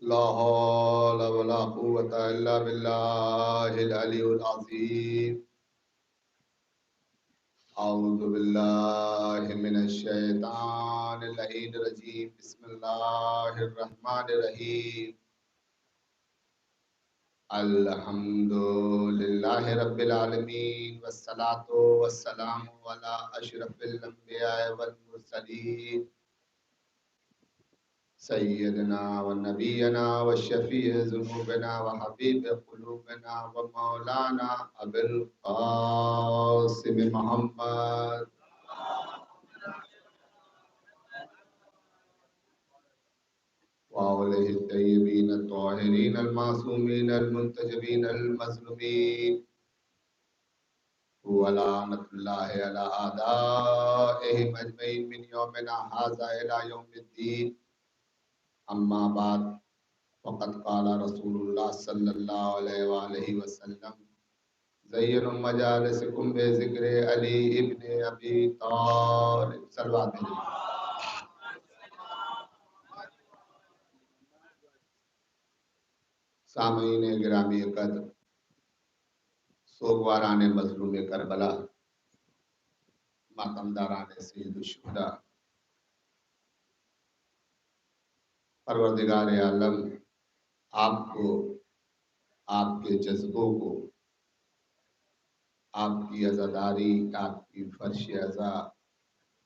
لا حول ولا قوة إلا بالله العلي العظيم. أعوذ بالله من الشيطان اللعين الرجيم. بسم الله الرحمن الرحيم. الحمد لله رب العالمين والصلاة والسلام على أشرف الأنبياء والمرسلين سيدنا ونبينا وشفيع ذنوبنا وحبيب قلوبنا ومولانا أبي القاسم محمد وآله الطيبين الطاهرين المعصومين المنتجبين المظلومين ولعنة الله على أعدائهم أجمعين من يومنا هذا إلى يوم الدين. أما بعد فقد قال رسول الله صلى الله عليه وآله وسلم زينوا مجالسكم بذكر علي ابن أبي طالب صلوات اللہ. سامعین گرامی قدر، سوگواران مظلوم کربلا، ماتمداران سید الشہداء، پروردگار عالم آپ کو، آپ کے جذبوں کو، آپ کی عزاداری، آپ کی فرش عزا،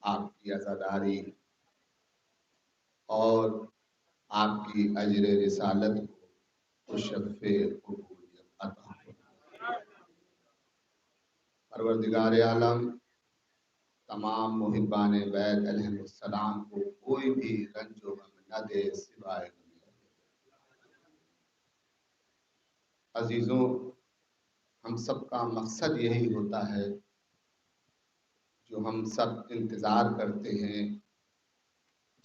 آپ کی عزاداری اور آپ کی اجر رسالت کو شرف قبولیت عطا فرمائے. پروردگار عالم تمام محبان بیت علیہ السلام کو کوئی بھی رنج و غم نہ دے سوائے غم اللہ. عزیزوں، ہم سب کا مقصد یہی ہوتا ہے جو ہم سب انتظار کرتے ہیں.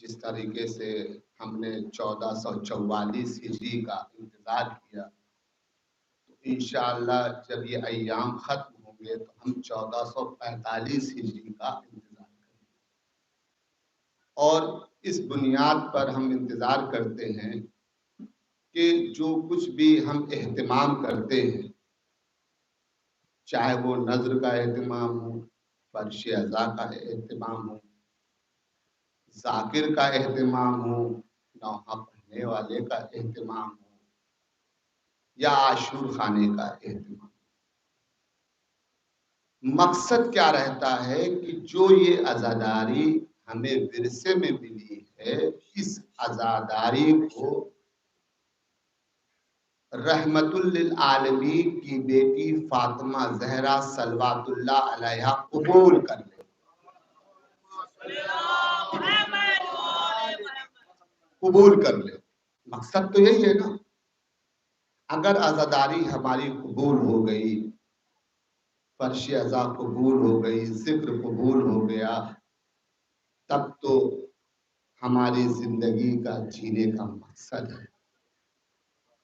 جس طریقے سے ہم نے 1444 ہجری کا انتظار کیا، تو انشاءاللہ جب یہ ایام ختم ہوں گے تو ہم 1445 ہجری کا انتظار کریں گے. اور اس بنیاد پر ہم انتظار کرتے ہیں کہ جو کچھ بھی ہم اہتمام کرتے ہیں، چاہے وہ نظر کا اہتمام ہو، فرش عزا کا اہتمام ہو، ذاکر کا اہتمام ہو، نوحہ پڑھنے والے کا اہتمام ہو، یا عاشور خانے کا اہتمام، مقصد کیا رہتا ہے کہ جو یہ عزاداری ہمیں ورثے میں ملی ہے، اس عزاداری کو رحمت للعالمین کی بیٹی فاطمہ زہرا صلوات اللہ علیہا قبول کر لے. قبول کر لے. مقصد تو یہی ہے نا. اگر عزاداری ہماری قبول ہو گئی، فرش عزا قبول ہو گئی، ذکر قبول ہو گیا، تب تو ہماری زندگی کا جینے کا مقصد ہے.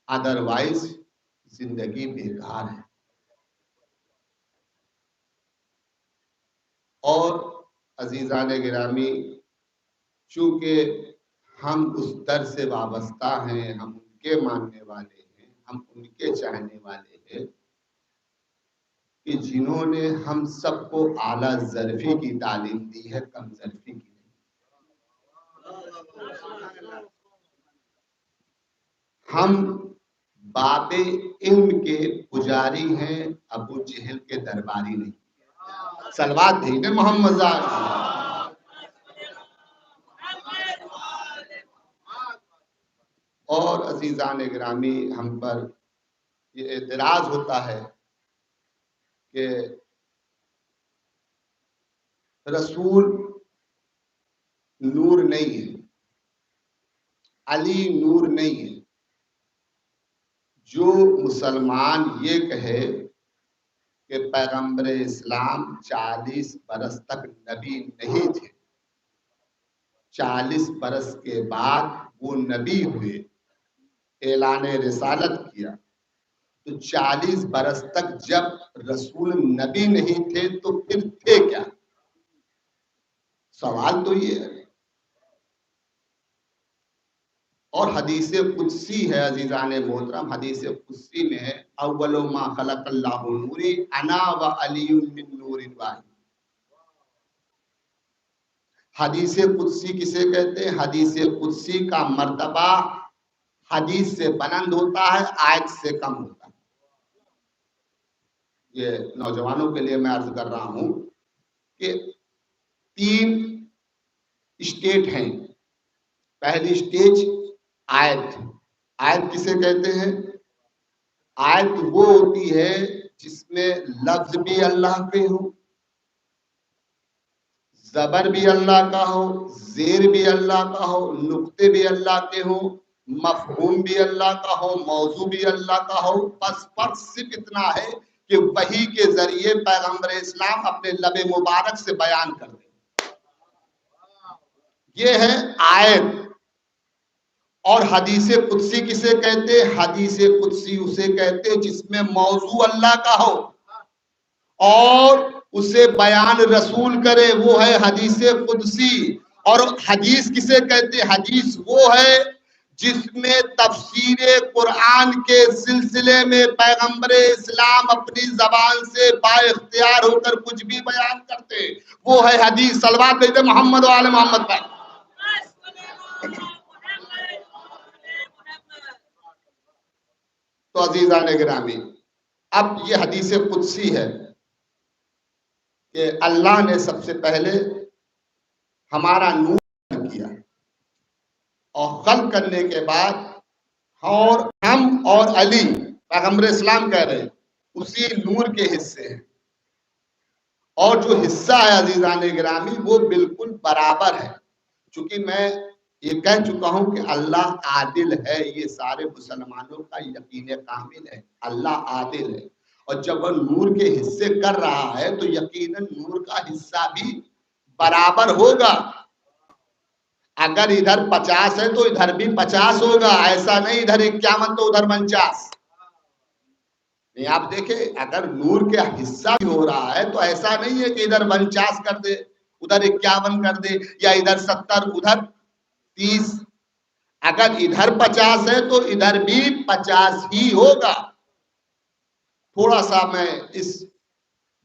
ادروائز زندگی بیکار ہے. اور عزیزان گرامی، چونکہ ہم اس در سے وابستہ ہیں، ہم ان کے ماننے والے ہیں، ہم ان کے چاہنے والے ہیں کہ جنہوں نے ہم سب کو اعلیٰ ظرفی کی تعلیم دی ہے، کم ظرفی کی نہیں. ہم باب علم کے پجاری ہیں، ابو جہل کے درباری نہیں. صلوات بھیجیں محمد ذات. اور عزیزان گرامی، ہم پر یہ اعتراض ہوتا ہے کہ رسول نور نہیں ہے، علی نور نہیں ہے۔ جو مسلمان یہ کہے کہ پیغمبر اسلام 40 برس تک نبی نہیں تھے، 40 برس کے بعد وہ نبی ہوئے، اعلان رسالت کیا، تو 40 برس تک جب رسول نبی نہیں تھے تو پھر تھے کیا؟ سوال تو یہ ہے۔ اور حدیث قدسی ہے عزیزان محترم، حدیث قدسی میں ہے اول ما خلق اللہ نوری انا و علی من نور واحد۔ حدیث قدسی کسے کہتے ہیں؟ حدیث قدسی کا مرتبہ حدیث سے بلند ہوتا ہے، آیت سے کم ہوتا ہے۔ یہ نوجوانوں کے لیے میں عرض کر رہا ہوں کہ 3 اسٹیج ہیں۔ پہلی اسٹیج آیت۔ آیت کسے کہتے ہیں؟ آیت وہ ہوتی ہے جس میں لفظ بھی اللہ کے ہو، زبر بھی اللہ کا ہو، زیر بھی اللہ کا ہو، نقطے بھی اللہ کے ہو، مفہوم بھی اللہ کا ہو، موضوع بھی اللہ کا ہو۔ بس فرق صرف اتنا ہے کہ وحی کے ذریعے پیغمبر اسلام اپنے لب مبارک سے بیان کر دیں۔ یہ ہے آیت۔ اور حدیث قدسی کسے کہتے؟ حدیث قدسی اسے کہتے جس میں موضوع اللہ کا ہو اور اسے بیان رسول کرے، وہ ہے حدیث قدسی۔ اور حدیث کسے کہتے؟ حدیث وہ ہے جس میں تفسیر قرآن کے سلسلے میں پیغمبر اسلام اپنی زبان سے با اختیار ہو کر کچھ بھی بیان کرتے، وہ ہے حدیث۔ صلوات بھیجتے محمد و آل محمد پر۔ تو عزیزان گرامی، اب یہ حدیث قدسی ہے کہ اللہ نے سب سے پہلے ہمارا نور کیا، اور خلق کرنے کے بعد اور ہم اور علی پیغمبر اسلام کہہ رہے ہیں اسی نور کے حصے ہیں، اور جو حصہ ہے عزیزان گرامی وہ بالکل برابر ہے۔ چونکہ میں یہ کہہ چکا ہوں کہ اللہ عادل ہے، یہ سارے مسلمانوں کا یقین کامل ہے، اللہ عادل ہے۔ اور جب وہ نور کے حصے کر رہا ہے تو یقیناً نور کا حصہ بھی برابر ہوگا۔ اگر ادھر 50 ہے تو ادھر بھی 50 ہوگا، ایسا نہیں ادھر 51 تو ادھر 49۔ نہیں، آپ دیکھیں اگر نور کے حصہ بھی ہو رہا ہے تو ایسا نہیں ہے کہ ادھر 49 کر دے ادھر 51 کر دے، یا ادھر 70 ادھر 30۔ اگر ادھر 50 ہے تو ادھر بھی 50 ہی ہوگا۔ تھوڑا سا میں اس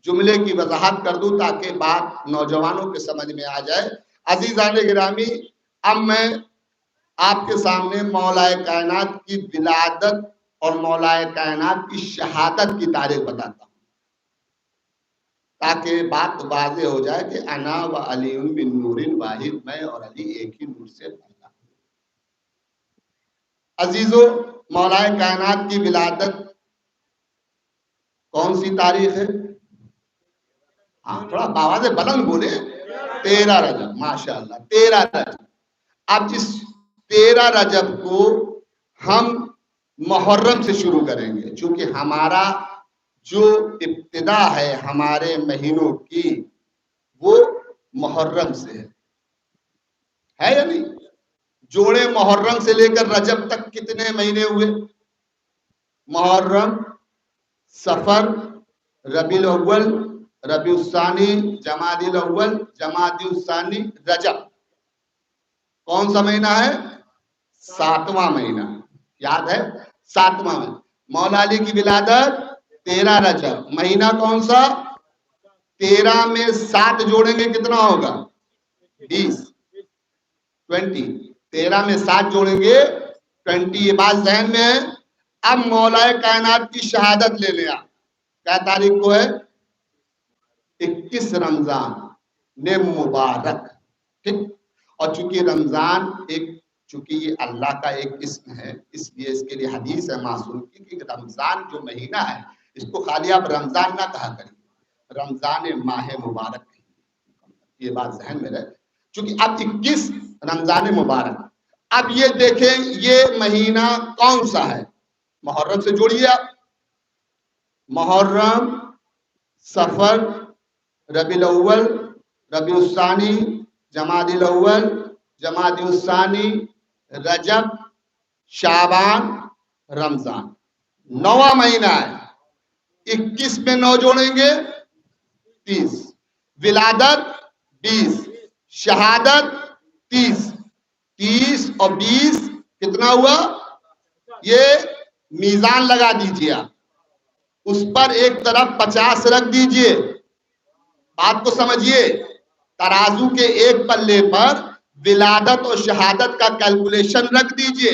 جملے کی وضاحت کر دوں تاکہ بات نوجوانوں کے سمجھ میں آ جائے۔ عزیزان گرامی، اب میں آپ کے سامنے مولا کائنات کی ولادت اور مولا کائنات کی شہادت کی تاریخ بتاتا ہوں تاکہ بات واضح ہو جائے کہ انا و علی من نور واحد، میں اور علی ایک ہی نور سے پیدا ہوئے۔ عزیزو، مولا کائنات کی ولادت کون سی تاریخ ہے؟ تھوڑا آواز بلند بولے۔ 13 رجب، ماشاءاللہ 13 رجب۔ اب اس 13 رجب کو ہم محرم سے شروع کریں گے، چونکہ ہمارا جو ابتدا ہے ہمارے مہینوں کی وہ محرم سے ہے یا نہیں؟ جوڑے محرم سے لے کر رجب تک کتنے مہینے ہوئے؟ محرم، سفر، ربیع الاول، ربیع الثانی، جمادی الاول، جمادی الثانی، رجب۔ کون سا مہینہ ہے؟ 7واں مہینہ، یاد ہے؟ 7واں مہینہ۔ مولا علی کی ولادت 13 رجب، مہینہ کون سا؟ 13 میں 7 جوڑیں گے کتنا ہوگا؟ 20، 20۔ 13 میں 7 جوڑیں گے 20۔ یہ بات ذہن میں ہے؟ اب مولا کائنات کی شہادت لے لیا، کیا تاریخ کو ہے؟ 21 رمضان نے مبارک، ٹھیک۔ اور چونکہ رمضان چونکہ یہ اللہ کا ایک اسم ہے، اس لیے اس کے لیے حدیث ہے معصوم کی کہ رمضان جو مہینہ ہے اس کو خالی آپ رمضان نہ کہا کریں، رمضان ماہ مبارک کہیں۔ یہ بات ذہن میں رہے، چونکہ اب 21 رمضان مبارک، اب یہ دیکھیں یہ مہینہ کون سا ہے؟ محرم سے جوڑیے آپ، محرم، صفر، ربیع الاول، ربیع الثانی، جمادی الاول، جمادی الثانی، رجب، شعبان، رمضان، 9واں مہینہ ہے۔ 21 میں 9 جوڑیں گے 30، ولادت 20، شہادت 30، 30 اور 20 کتنا ہوا؟ یہ میزان لگا دیجئے آپ، اس پر ایک طرف 50 رکھ دیجئے، بات کو سمجھیے، ترازو کے ایک پلے پر ولادت اور شہادت کا کیلکولیشن رکھ دیجئے،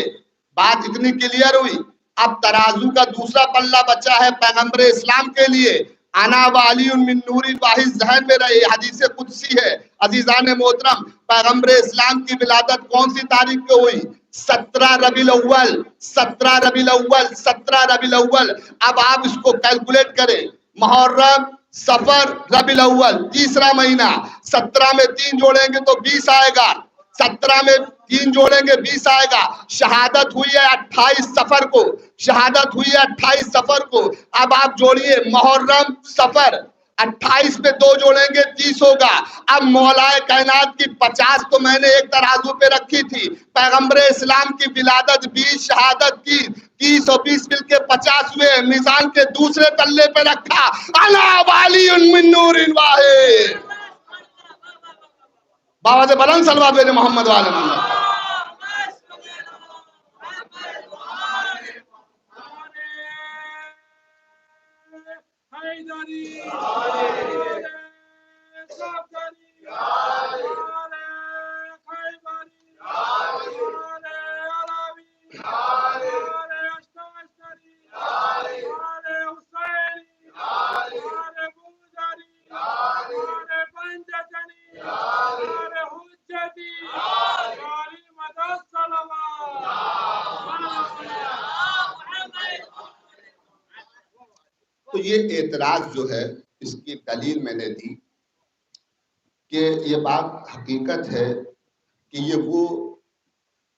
بات اتنی کلیئر ہوئی۔ اب ترازو کا دوسرا پلہ بچا ہے پیغمبر اسلام کے لیے، انا وعلی من نور واحد ذہن میں رہے، حدیث قدسی ہے۔ عزیزان محترم، پیغمبر اسلام کی ولادت کون سی تاریخ کو ہوئی؟ 17 ربیع الاول، 17 ربیع الاول، 17 ربیع الاول۔ اب آپ اس کو کیلکولیٹ کریں، محرم، صفر، ربیع الاول، تیسرا مہینہ، 17 میں 3 جوڑیں گے تو 20 آئے گا، 17 میں 3 جوڑیں گے 20 آئے گا۔ شہادت ہوئی ہے 28 صفر کو، شہادت ہوئی ہے 28 صفر کو۔ اب آپ جوڑیے محرم، صفر، 28 میں 2 جوڑیں گے 30 ہوگا۔ اب مولا کائنات کی 50 تو میں نے ایک ترازو پہ رکھی تھی، پیغمبر اسلام کی ولادت 20، شہادت کی 30 اور 20 مل کے 50 ہوئے، میزان کے دوسرے تلے پہ رکھا، انا والی من نور واحد۔ بابا سے بلند صلوات بھیجے محمد والے محمد۔ تو یہ اعتراض جو ہے اس کی دلیل میں نے دی کہ یہ بات حقیقت ہے کہ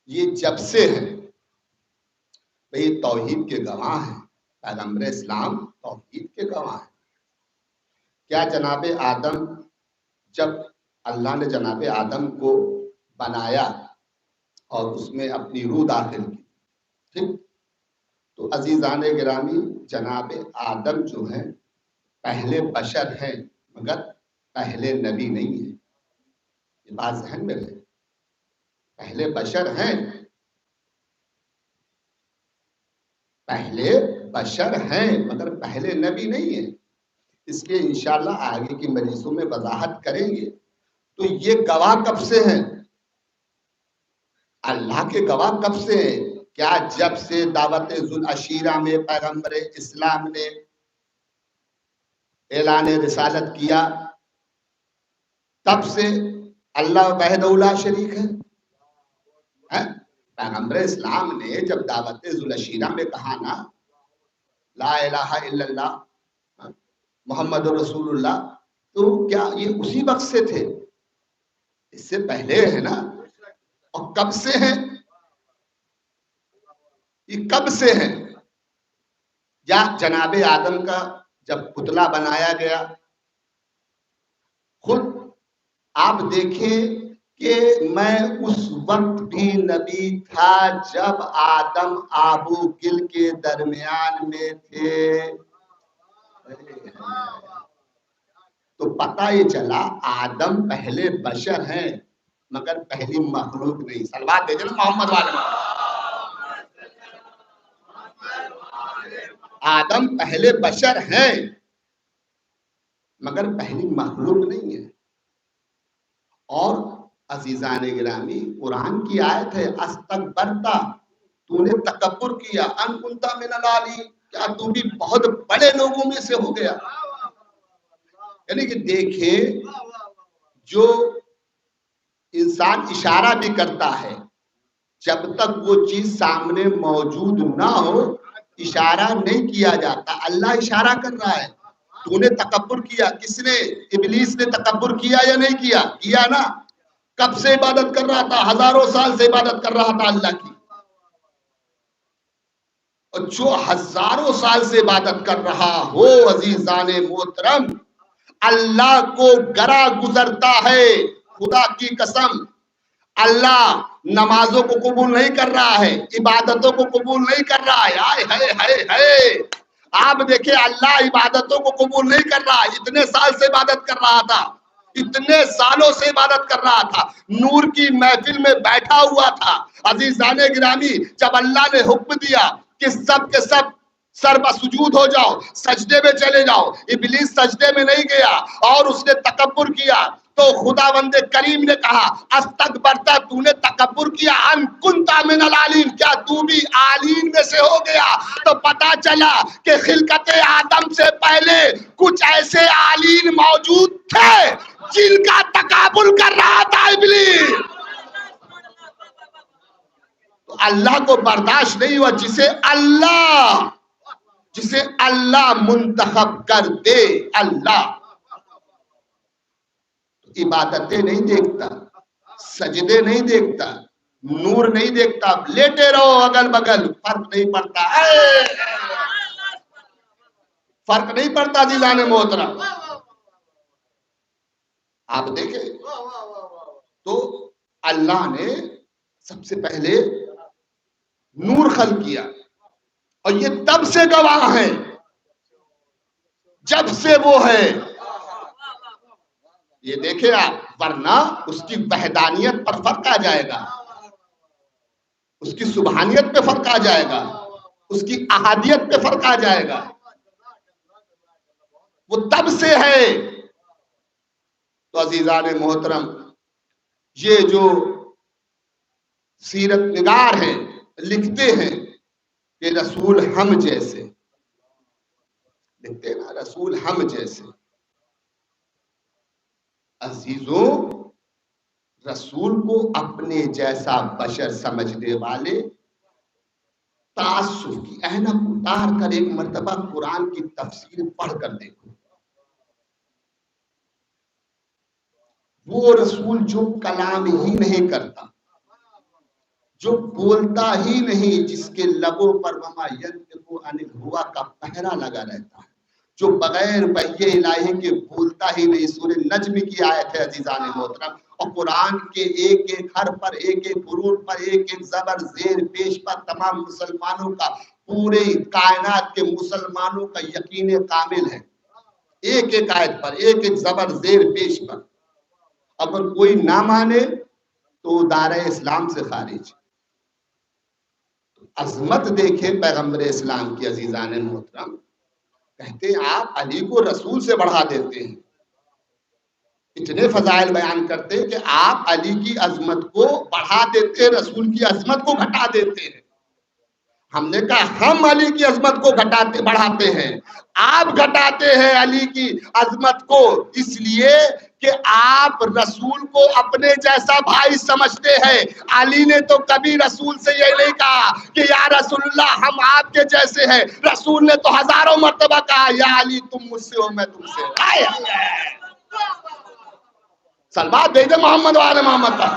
یہ جب سے ہے بھئی توحید کے گواہ ہیں، پیغمبر اسلام توحید کے گواہ ہیں۔ کیا جناب آدم، جب اللہ نے جناب آدم کو بنایا اور اس میں اپنی روح داخل کی، ٹھیک، تو عزیزان گرامی جناب آدم جو ہیں پہلے بشر ہیں مگر پہلے نبی نہیں ہیں، یہ بات ذہن میں رہے، پہلے بشر ہیں، پہلے بشر ہیں مگر پہلے نبی نہیں ہیں۔ اس لیے انشاءاللہ آگے کی مجلسوں میں وضاحت کریں گے۔ تو یہ گواہ کب سے ہیں؟ اللہ کے گواہ کب سے ہیں؟ کیا جب سے دعوت ذوالعشیرہ میں پیغمبر اسلام نے اعلان رسالت کیا تب سے اللہ وحدہ لا شریک ہے؟ پیغمبر اسلام نے جب دعوت ذوالعشیرہ میں کہا نا لا الہ الا اللہ محمد رسول اللہ، تو کیا یہ اسی وقت سے تھے؟ اس سے پہلے ہے نا؟ اور کب سے ہیں؟ یہ کب سے ہیں؟ یا جناب آدم کا جب پتلا بنایا گیا، خود آپ دیکھیں کہ میں اس وقت بھی نبی تھا جب آدم آبو گل کے درمیان میں تھے۔ تو پتہ یہ چلا آدم پہلے بشر ہیں مگر پہلی مخلوق نہیں۔ صلوات دیجئے محمد والے۔ آدم پہلے بشر ہیں مگر پہلی مخلوق نہیں ہے۔ اور عزیزان گرامی قرآن کی آیت ہے استکبرتا، تو نے تکبر کیا، ان کنت من العالی، کیا تو بھی بہت بڑے لوگوں میں سے ہو گیا۔ یعنی کہ دیکھیں جو انسان اشارہ بھی کرتا ہے جب تک وہ چیز سامنے موجود نہ ہو اشارہ نہیں کیا جاتا۔ اللہ اشارہ کر رہا ہے تو نے تکبر کیا. کس نے؟ ابلیس نے تکبر کیا یا نہیں کیا؟ کیا نا. کب سے عبادت کر رہا تھا؟ ہزاروں سال سے عبادت کر رہا تھا اللہ کی. اور جو ہزاروں سال سے عبادت کر رہا ہو عزیزان محترم، اللہ کو گرا گزرتا ہے. خدا کی قسم اللہ نمازوں کو قبول نہیں کر رہا ہے، عبادتوں کو قبول نہیں کر رہا ہے. آئے ہائے ہائے ہائے. آپ دیکھیں اللہ عبادتوں کو قبول نہیں کر رہا. اتنے سال سے عبادت کر رہا تھا، اتنے سالوں سے عبادت کر رہا تھا، نور کی محفل میں بیٹھا ہوا تھا. عزیزان گرامی، جب اللہ نے حکم دیا کہ سب کے سب سر بسجود ہو جاؤ، سجدے میں چلے جاؤ، ابلیس سجدے میں نہیں گیا اور اس نے تکبر کیا. تو خداوند کریم نے کہا استکبرتا، تو نے تکبر کیا، ان کنتا من العالین، کیا تو بھی عالین میں سے ہو گیا. تو پتا چلا کہ خلقت آدم سے پہلے کچھ ایسے عالین موجود تھے جن کا تکبر کر رہا تھا ابلیس. تو اللہ کو برداشت نہیں ہوا. جسے اللہ منتخب کر دے، اللہ عبادتیں نہیں دیکھتا، سجدے نہیں دیکھتا، نور نہیں دیکھتا. لیٹے رہو اگل بگل، فرق نہیں پڑتا. فرق نہیں پڑتا عزیزان محترم. آپ دیکھیں تو اللہ نے سب سے پہلے نور خلق کیا، اور یہ تب سے گواہ ہے جب سے وہ ہے. یہ دیکھیں آپ، ورنہ اس کی وحدانیت پر فرق آ جائے گا، اس کی سبحانیت پہ فرق آ جائے گا، اس کی احادیت پہ فرق آ جائے گا. وہ تب سے ہے. تو عزیزان محترم، یہ جو سیرت نگار ہیں لکھتے ہیں کہ رسول ہم جیسے، لکھتے ہیں نا رسول ہم جیسے. عزیزوں، رسول کو اپنے جیسا بشر سمجھنے والے تعصب کی اینک اتار کر ایک مرتبہ قرآن کی تفسیر پڑھ کر دیکھو. وہ رسول جو کلام ہی نہیں کرتا، جو بولتا ہی نہیں، جس کے لبوں پر وما ینطق عن الہویٰ کا پہرا لگا رہتا ہے، جو بغیر وحی الہی کے بولتا ہی نہیں. سورہ نجم کی آیت ہے عزیزان محترم. اور قرآن کے ایک ایک حرف پر، ایک ایک حروف پر، ایک ایک زبر زیر پیش پر تمام مسلمانوں کا، پورے کائنات کے مسلمانوں کا یقین کامل ہے. ایک ایک آیت پر، ایک ایک زبر زیر پیش پر. اگر کوئی نہ مانے تو دائرہ اسلام سے خارج. عظمت دیکھیں پیغمبر اسلام کی عزیزان محترم. کہتے ہیں آپ علی کو رسول سے بڑھا دیتے ہیں، اتنے فضائل بیان کرتے ہیں کہ آپ علی کی عظمت کو بڑھا دیتے ہیں، رسول کی عظمت کو گھٹا دیتے ہیں. ہم نے کہا ہم علی کی عظمت کو بڑھاتے ہیں، آپ گھٹاتے ہیں علی کی عظمت کو، اس لیے کہ آپ رسول کو اپنے جیسا بھائی سمجھتے ہیں. علی نے تو کبھی رسول سے یہ نہیں کہا کہ یا رسول اللہ ہم آپ کے جیسے ہیں. رسول نے تو ہزاروں مرتبہ کہا یا علی تم مجھ سے ہو میں تم سے. سلوات دے دے محمد وآل محمد کا.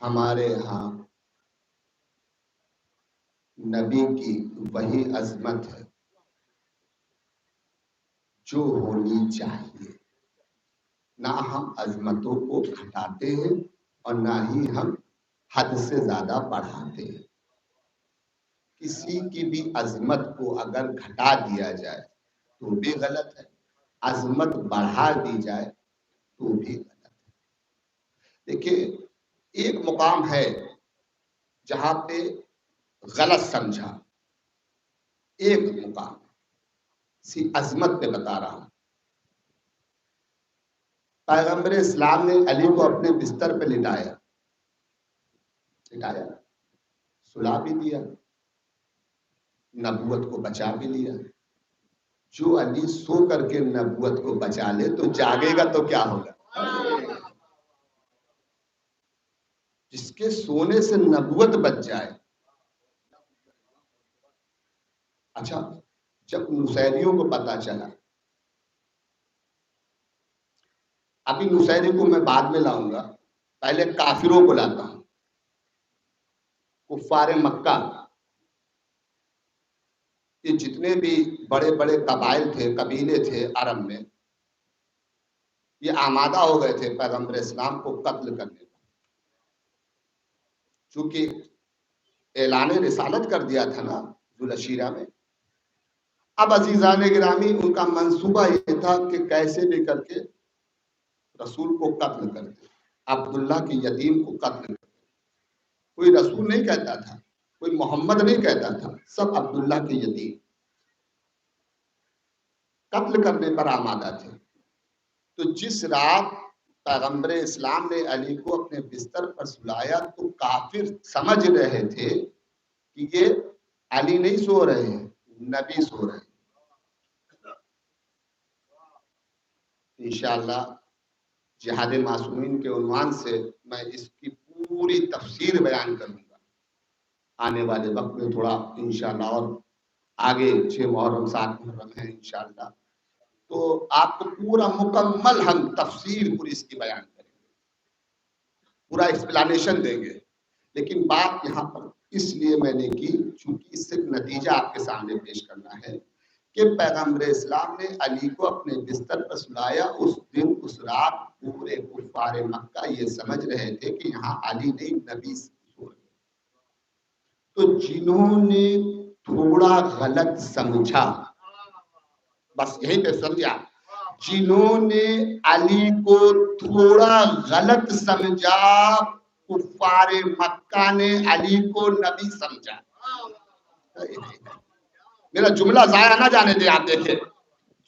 ہمارے ہاں نبی کی وہی عظمت ہے جو ہونی چاہیے. نہ ہم عظمتوں کو گھٹاتے ہیں اور نہ ہی ہم حد سے زیادہ بڑھاتے ہیں. کسی کی بھی عظمت کو اگر گھٹا دیا جائے تو بھی غلط ہے، عظمت بڑھا دی جائے تو بھی غلط ہے۔ دیکھیے ایک مقام ہے جہاں پہ غلط سمجھا، ایک مقام سی عظمت پہ بتا رہا ہوں۔ پیغمبر اسلام نے علی کو اپنے بستر پہ لٹایا، سلا بھی دیا، نبوت کو بچا بھی لیا۔ جو علی سو کر کے نبوت کو بچا لے تو جاگے گا تو کیا ہوگا؟ جس کے سونے سے نبوت بچ جائے۔ اچھا جب نصیریوں کو پتا چلا، ابھی نصیری کو میں بعد میں لاؤں گا، پہلے کافروں کو لاتا ہوں، کفار مکہ، یہ جتنے بھی بڑے بڑے قبائل تھے، قبیلے تھے عرب میں، یہ آمادہ ہو گئے تھے پیغمبر اسلام کو قتل کرنے کا، چونکہ اعلان رسالت کر دیا تھا نا ذوالعشیرہ میں۔ اب عزیزان گرامی ان کا منصوبہ یہ تھا کہ کیسے بھی کر کے رسول کو قتل کر دے، عبداللہ کے یتیم کو قتل کر دے۔ کوئی رسول نہیں کہتا تھا، کوئی محمد نہیں کہتا تھا، سب عبداللہ کے یتیم قتل کرنے پر آمادہ تھے۔ تو جس رات پیغمبر اسلام نے علی کو اپنے بستر پر سلایا تو کافر سمجھ رہے تھے کہ یہ علی نہیں سو رہے ہیں، نبی سو رہے ہیں۔ انشاءاللہ جہاد معصومین کے عنوان سے میں اس کی پوری تفسیر بیان کروں گا آنے والے وقت میں، تھوڑا انشاءاللہ، اور آگے 6 محرم 7 محرم ہے انشاءاللہ، تو آپ کو پورا مکمل ہم تفسیر پوری اس کی بیان کریں گے، پورا ایکسپلانیشن دیں گے۔ لیکن بات یہاں پر اس لیے میں نے کی چونکہ اس سے نتیجہ آپ کے سامنے پیش کرنا ہے کہ پیغمبر اسلام نے علی کو اپنے بستر پر سلایا۔ اس دن اس رات پورے کفار مکہ یہ سمجھ رہے تھے کہ یہاں علی نہیں نبی سو رہے۔ تو جنہوں نے تھوڑا غلط سمجھا، بس یہیں پہ سمجھا، جنہوں نے علی کو تھوڑا غلط سمجھا، کفار مکہ نے علی کو نبی سمجھا۔ میرا جملہ ضائع نہ جانے دے، آپ دیکھیں،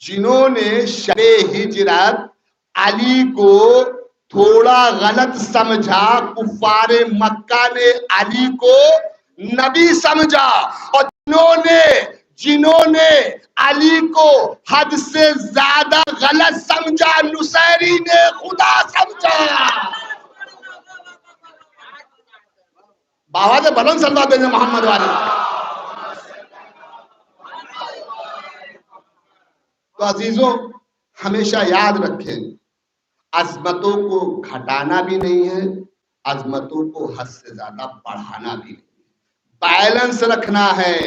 جنہوں نے شب ہجرت علی کو تھوڑا غلط سمجھا، کفار مکہ نے علی کو نبی سمجھا، اور جنہوں نے علی کو حد سے زیادہ غلط سمجھا، نصیری نے خدا سمجھا۔ باواز بلند صلی اللہ علیہ محمد والے۔ تو عزیزوں ہمیشہ یاد رکھیں، عظمتوں کو گھٹانا بھی نہیں ہے، عظمتوں کو حد سے زیادہ بڑھانا بھی نہیں ہے، بیلنس رکھنا ہے۔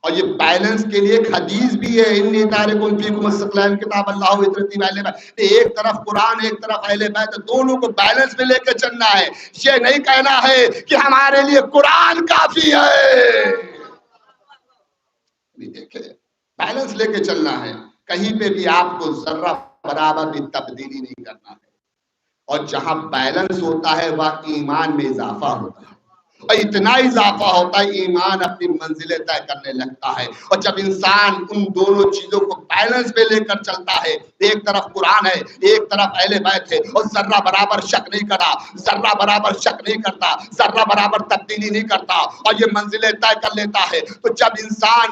اور یہ بیلنس کے لیے ایک حدیث بھی ہے، انی تارکم فیکم الثقلین کتاب اللہ و عترتی و اہل بیت، ایک طرف قرآن ایک طرف اہل بیت، دونوں کو بیلنس میں لے کے چلنا ہے۔ یہ نہیں کہنا ہے کہ ہمارے لیے قرآن کافی ہے، دیکھیں بیلنس لے کے چلنا ہے، کہیں پہ بھی آپ کو ذرہ برابر بھی تبدیلی نہیں کرنا ہے۔ اور جہاں بیلنس ہوتا ہے وہاں ایمان میں اضافہ ہوتا ہے، اور اتنا اضافہ ہوتا ہے ایمان اپنی منزلیں طے کرنے لگتا ہے۔ اور جب انسان ان دونوں چیزوں کو بیلنس میں لے کر چلتا ہے، ایک طرف قرآن ہے ایک طرف اہل بیت ہے، اور ذرہ برابر شک نہیں کرتا، ذرہ برابر شک نہیں کرتا، ذرہ برابر تبدیلی نہیں کرتا، اور یہ منزلیں طے کر لیتا ہے، تو جب انسان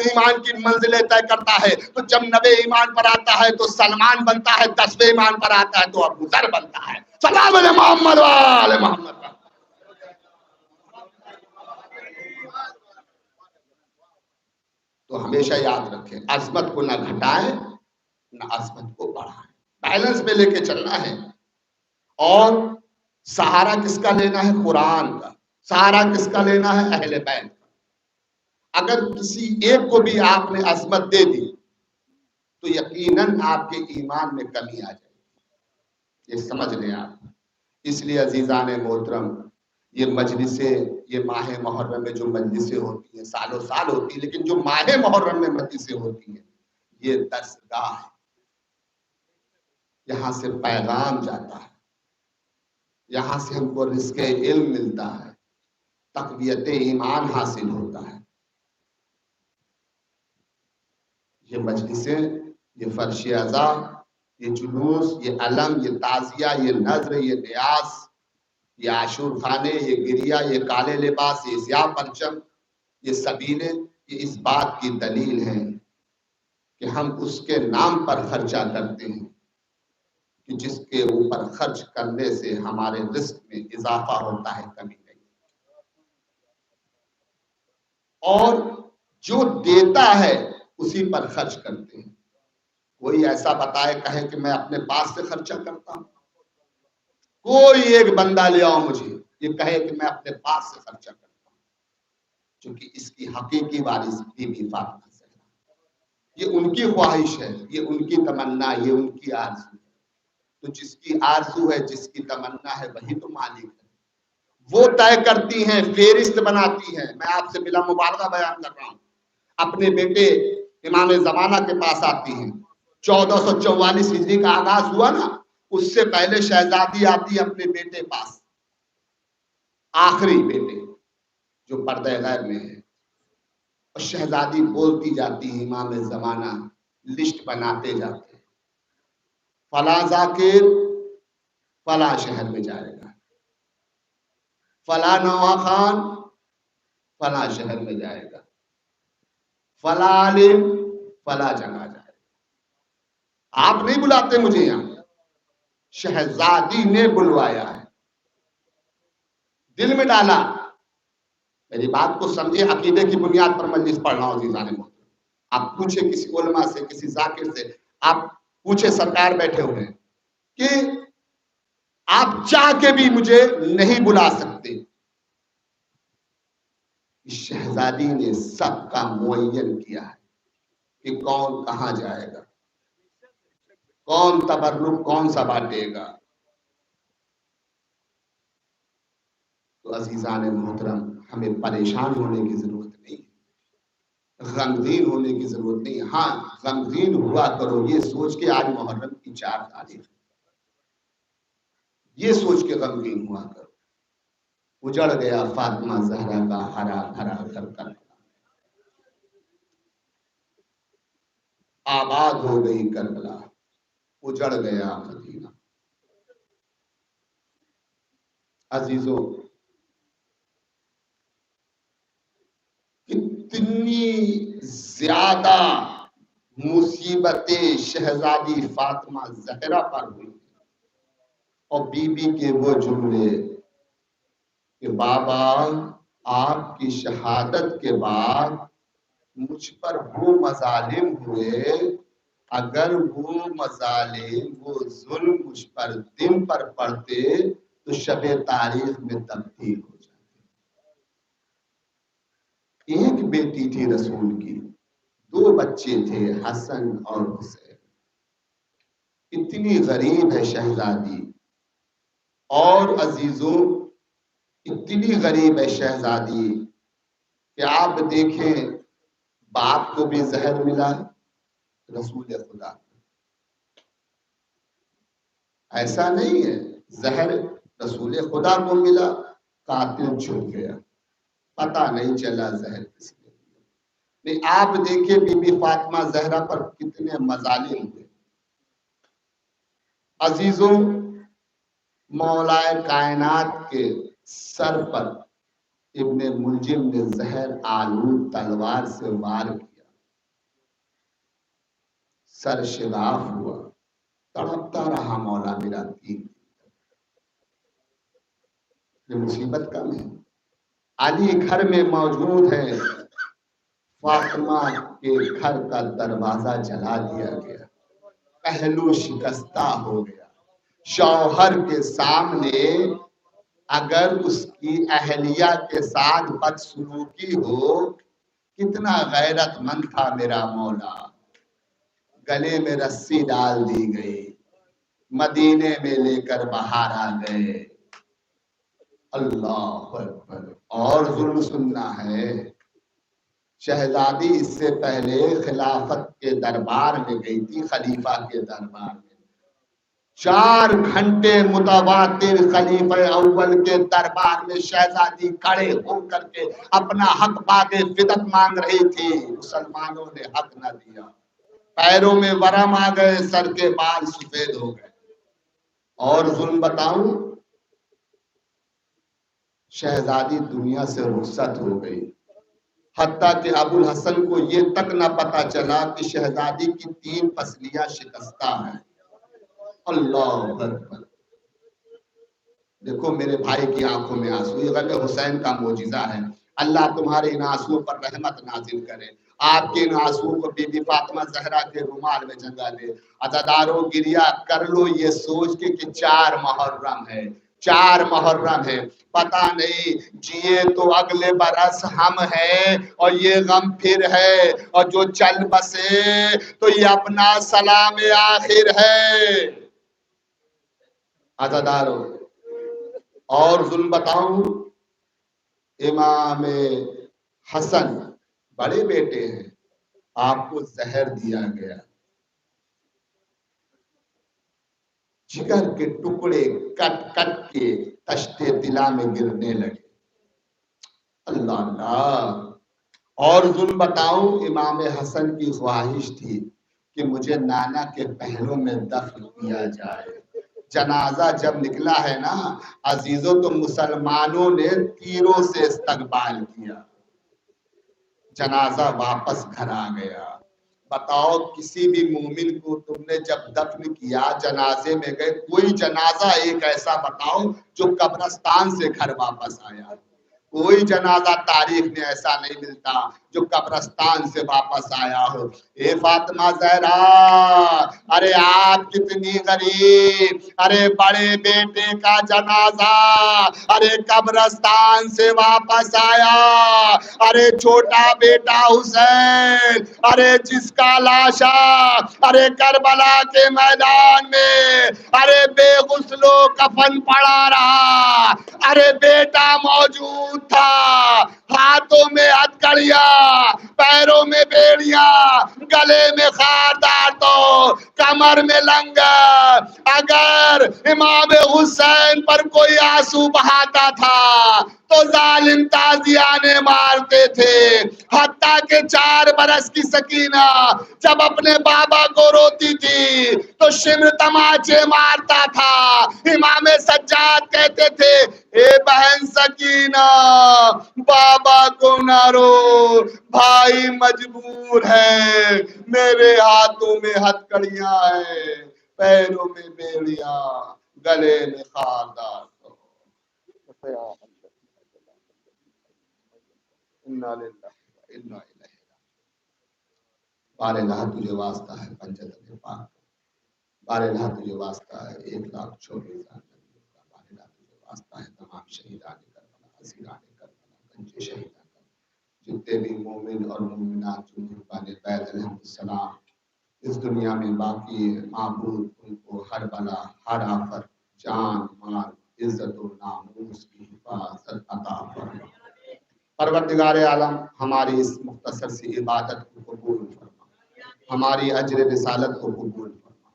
ایمان کی منزلیں طے کرتا ہے، تو جب 9ویں ایمان پر آتا ہے تو سلمان بنتا ہے، 10ویں ایمان پر آتا ہے تو ابو ذر بنتا ہے۔ سلام علی محمد وعلی محمد۔ تو ہمیشہ یاد رکھیں، عظمت کو نہ گھٹائیں نہ عظمت کو بڑھائیں، بیلنس میں لے کے چلنا ہے۔ اور سہارا کس کا لینا ہے؟ قرآن کا۔ سہارا کس کا لینا ہے؟ اہل بیت کا۔ اگر کسی ایک کو بھی آپ نے عظمت دے دی تو یقیناً آپ کے ایمان میں کمی آ جائے گی، یہ سمجھ لیں آپ۔ اس لیے عزیزان محترم، یہ مجلسیں، یہ ماہ محرم میں جو مجلسیں ہوتی ہیں سالوں سال ہوتی ہیں، لیکن جو ماہ محرم میں مجلسیں ہوتی ہیں یہ درسگاہ ہے، یہاں سے پیغام جاتا ہے، یہاں سے ہم کو رزق علم ملتا ہے، تقویت ایمان حاصل ہوتا ہے۔ یہ مجلسیں، یہ فرش ازاں، یہ جلوس، یہ علم، یہ تعزیہ، یہ نذر، یہ نیاز، یہ عاشور خانے، یہ گریہ، یہ کالے لباس، یہ سیاہ پرچم، یہ سبیلیں، یہ اس بات کی دلیل ہے کہ ہم اس کے نام پر خرچہ کرتے ہیں کہ جس کے اوپر خرچ کرنے سے ہمارے رزق میں اضافہ ہوتا ہے، کمی نہیں۔ اور جو دیتا ہے اسی پر خرچ کرتے ہیں۔ کوئی ایسا بتائے کہے کہ میں اپنے پاس سے خرچہ کرتا ہوں؟ کوئی ایک بندہ لے آؤ مجھے یہ کہے کہ میں اپنے پاس سے خرچہ کرتا ہوں، چونکہ اس کی حقیقی وارث بی بی فاطمہ زہرا، یہ ان کی خواہش ہے، یہ ان کی تمنا، یہ ان کی آرزو ہے۔ تو جس کی آرزو ہے، جس کی تمنا ہے، وہی تو مالک ہے۔ وہ طے کرتی ہیں، فہرست بناتی ہیں۔ میں آپ سے بلا مبالغہ بیان کر رہا ہوں، اپنے بیٹے امام زمانہ کے پاس آتی ہیں۔ 1444 ہجری کا آغاز ہوا نا، اس سے پہلے شہزادی آتی ہے اپنے بیٹے پاس، آخری بیٹے جو پردہ غیب میں ہے، اور شہزادی بولتی جاتی ہے، امام زمانہ لسٹ بناتے جاتے ہیں، فلاں ذاکر فلاں شہر میں جائے گا، فلاں نوا خان فلاں شہر میں جائے گا، فلاں عالم فلاں جگہ جائے گا۔ آپ نہیں بلاتے مجھے یہاں، شہزادی نے بلوایا ہے، دل میں ڈالا۔ میری بات کو سمجھے، عقیدے کی بنیاد پر مجلس پڑھ رہا ہوں عزیزان محترم۔ آپ پوچھے کسی علماء سے، کسی ذاکر سے، آپ پوچھے سرکار بیٹھے ہوئے ہیں کہ آپ چاہ کے بھی مجھے نہیں بلا سکتے۔ شہزادی نے سب کا معین کیا ہے کہ کون کہاں جائے گا، کون تبرک کون سا بانٹے گا۔ تو عزیزان محترم، ہمیں پریشان ہونے کی ضرورت نہیں ہے، غمگین ہونے کی ضرورت نہیں ہے۔ ہاں، غمگین ہوا کرو یہ سوچ کے آج محرم کی 4 تاریخ، یہ سوچ کے غمگین ہوا کرو، اجڑ گیا فاطمہ زہرا کا ہرا بھرا گھر کا، آباد ہو گئی کربلا، اجڑ گیا مدینہ۔ عزیزوں، کتنی زیادہ مصیبتیں شہزادی فاطمہ زہرا پر ہوئی، اور بی بی کے وہ جملے کہ بابا آپ کی شہادت کے بعد مجھ پر وہ مظالم ہوئے، اگر وہ مظالم، وہ ظلم مجھ پر دن پر پڑتے تو شب تاریخ میں تبدیل ہو جاتے۔ ایک بیٹی تھی رسول کی، 2 بچے تھے حسن اور حسین۔ اتنی غریب ہے شہزادی، اور عزیزوں اتنی غریب ہے شہزادی کہ آپ دیکھیں باپ کو بھی زہر ملا رسول خدا، ایسا نہیں ہے زہر رسول خدا کو ملا، قاتل چھپ گیا، پتہ نہیں چلا زہر کس نے دیا۔ نہیں، آپ دیکھیں بی بی فاطمہ زہرا پر کتنے مظالم ہوئے۔ عزیزوں، مولا کائنات کے سر پر ابن ملجم نے زہر آلود تلوار سے وار کیا، سر شگاف ہوا، تڑپتا رہا مولا میرا دین۔ یہ مصیبت کم ہے، علی گھر میں موجود ہے، فاطمہ کے گھر کا دروازہ جلا دیا گیا، پہلو شکستہ ہو گیا۔ شوہر کے سامنے اگر اس کی اہلیہ کے ساتھ بدسلوکی ہو، کتنا غیرت مند تھا میرا مولا، گلے میں رسی ڈال دی گئی، مدینے میں لے کر باہر آ گئے۔ اللہ اکبر. اور ظلم سننا ہے. شہزادی اس سے پہلے خلافت کے دربار میں گئی تھی، خلیفہ کے دربار میں. 4 گھنٹے متواتر خلیفہ اول کے دربار میں شہزادی کھڑے ہو کر کے اپنا حق باغ فدت مانگ رہی تھی. مسلمانوں نے حق نہ دیا، پیروں میں ورم آ گئے، سر کے بال سفید ہو گئے. اور ظلم بتاؤں، شہزادی دنیا سے رخصت ہو گئی. حتیٰ کہ ابو الحسن کو یہ تک نہ پتا چلا کہ شہزادی کی 3 پسلیاں شکستہ ہیں. اللہ اکبر. دیکھو میرے بھائی کی آنکھوں میں آنسو، یہ غم حسین کا معجزہ ہے. اللہ تمہارے ان آنسوؤں پر رحمت نازل کرے. آپ کے ان آنسوؤں کو بی بی فاطمہ زہرا کے رومال میں جگہ دے. عزاداروں گریا کر لو یہ سوچ کے کہ 4 محرم ہے، 4 محرم ہے. پتہ نہیں جیے تو اگلے برس ہم ہے اور یہ غم پھر ہے، اور جو چل بسے تو یہ اپنا سلام آخر ہے. عزاداروں اور ظلم بتاؤں، امام حسن بڑے بیٹے ہیں، آپ کو زہر دیا گیا، جگر کے ٹکڑے کٹ کٹ کے تشتے دلا میں گرنے لگے. اللہ اللہ. اور ظلم بتاؤں، امام حسن کی خواہش تھی کہ مجھے نانا کے پہلوں میں دفن کیا جائے. جنازہ جب نکلا ہے نا عزیزوں، تو مسلمانوں نے تیروں سے استقبال کیا. جنازہ واپس گھر آ گیا. بتاؤ کسی بھی مومن کو تم نے جب دفن کیا، جنازے میں گئے، کوئی جنازہ ایک ایسا بتاؤ جو قبرستان سے گھر واپس آیا. کوئی جنازہ تاریخ میں ایسا نہیں ملتا جو قبرستان سے واپس آیا ہو. اے فاطمہ زہرا، ارے آپ کتنی غریب، ارے بڑے بیٹے کا جنازہ ارے قبرستان سے واپس آیا. ارے چھوٹا بیٹا حسین، ارے جس کا لاشا ارے کربلا کے میدان میں ارے بے غسل و کفن پڑا رہا، ارے بیٹا موجود تھا، ہاتھوں میں ہتھکڑیاں، پیروں میں بیڑیاں، گلے میں خاردار تو کمر میں لنگر. اگر امام حسین پر کوئی آنسو بہاتا تھا تو ظالم تازیانے مارتے تھے. حتیٰ کہ 4 برس کی سکینہ جب اپنے بابا کو روتی تھی تو شمر تماچے مارتا تھا. امام سجاد کہتے تھے اے بہن سکینہ، بابا کو نہ رو، بھائی مجبور ہے. میرے ہاتھوں میں ہتھکڑیاں ہیں، پیروں میں بیڑیاں، گلے میں خاردار. بارے لہا تجھے واسطہ ہے پنجتن پاک، بارے لہا تجھے واسطہ ہے 1,24,000 نبیوں کا، بارے لہا تجھے واسطہ ہے تمام شہیدان کربلا، اسیران کربلا، گنج شہیدان کربلا، جتنے بھی مومن اور مومنات جو قربان بیت علیہ السلام اس دنیا میں باقی ہے، معبود ان کو ہر بلا، ہر آفت، جان مال، عزت و ناموس کی حفاظت عطا فرما. پروردگار عالم ہماری اس مختصر سی عبادت کو قبول فرما، ہماری اجر رسالت کو قبول فرما،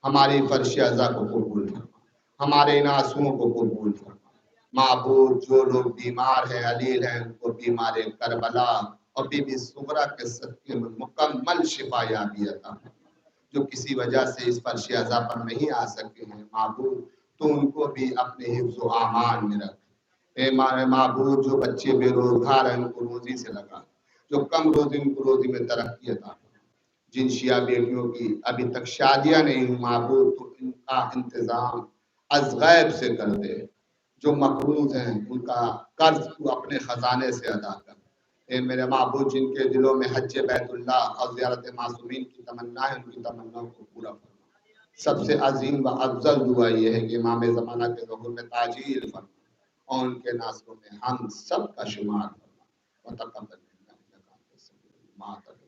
ہماری فرش ازا کو قبول فرما، ہمارے ان آنسوؤں کو قبول فرما. معبود جو لوگ بیمار ہیں، علیل ہیں، ان کو بیمار کربلا اور بی بی صغرا کے صدقے میں مکمل شفا یابی عطا فرما. جو کسی وجہ سے اس فرش ازا پر نہیں آ سکے ہیں معبود، تو ان کو بھی اپنے حفظ و امان میں رکھ. اے معبود جو بچے بے روزگار ہیں ان کو روزی سے لگا، جو کم روزی ان کو روزی میں ترقی عطا فرما. جن شیعہ بیٹیوں کی ابھی تک شادیاں نہیں ہوئی معبود، تو ان کا انتظام از غیب سے کر دے. جو مقروض ہیں ان کا قرض تو اپنے خزانے سے ادا کر. اے میرے معبود جن کے دلوں میں حج بیت اللہ اور زیارت معصومین کی تمنا ہے، ان کی تمناؤں کو پورا فرما. سب سے عظیم و افضل دعا یہ ہے کہ امام زمانہ کے ظہور میں تاجیل فرما اور ان کے ناصروں میں ہم سب کا شمار فرما. وتقبل منا انک انت السمیع العلیم.